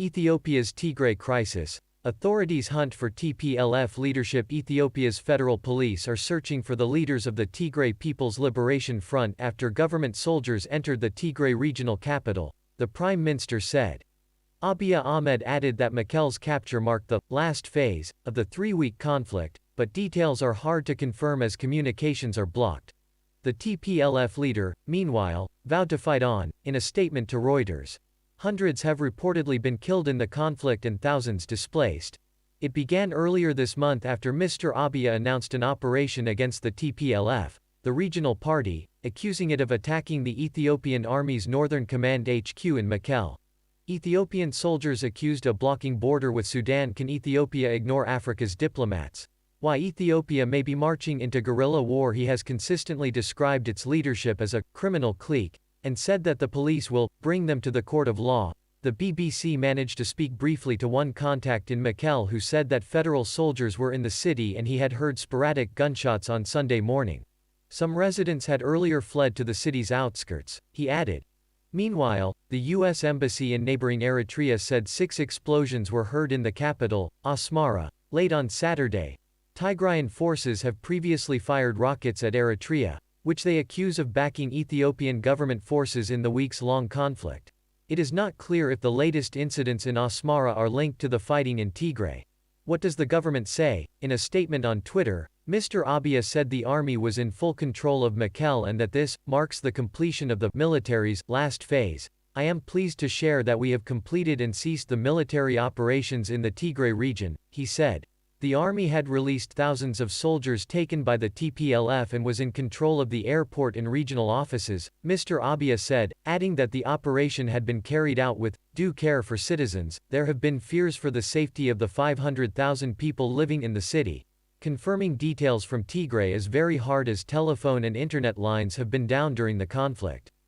Ethiopia's Tigray crisis. Authorities hunt for TPLF leadership. Ethiopia's federal police are searching for the leaders of the Tigray People's Liberation Front after government soldiers entered the Tigray regional capital, the Prime Minister said. Abiy Ahmed added that Mekelle's capture marked the last phase of the three-week conflict, but details are hard to confirm as communications are blocked. The TPLF leader, meanwhile, vowed to fight on, in a statement to Reuters. Hundreds have reportedly been killed in the conflict and thousands displaced. It began earlier this month after Mr. Abiy announced an operation against the TPLF, the regional party, accusing it of attacking the Ethiopian Army's Northern Command HQ in Mekelle. Ethiopian soldiers accused of blocking border with Sudan. Can Ethiopia ignore Africa's diplomats? Why Ethiopia may be marching into guerrilla war. He has consistently described its leadership as a criminal clique, and said that the police will bring them to the court of law. The BBC managed to speak briefly to one contact in Mekelle who said that federal soldiers were in the city and he had heard sporadic gunshots on Sunday morning. Some residents had earlier fled to the city's outskirts, he added. Meanwhile, the U.S. Embassy in neighboring Eritrea said 6 explosions were heard in the capital, Asmara, late on Saturday. Tigrayan forces have previously fired rockets at Eritrea, which they accuse of backing Ethiopian government forces in the weeks-long conflict. It is not clear if the latest incidents in Asmara are linked to the fighting in Tigray. What does the government say? In a statement on Twitter, Mr. Abiy said the army was in full control of Mekelle and that this marks the completion of the military's last phase. I am pleased to share that we have completed and ceased the military operations in the Tigray region, he said. The army had released thousands of soldiers taken by the TPLF and was in control of the airport and regional offices, Mr. Abiy said, adding that the operation had been carried out with due care for citizens. There have been fears for the safety of the 500,000 people living in the city. Confirming details from Tigray is very hard as telephone and internet lines have been down during the conflict.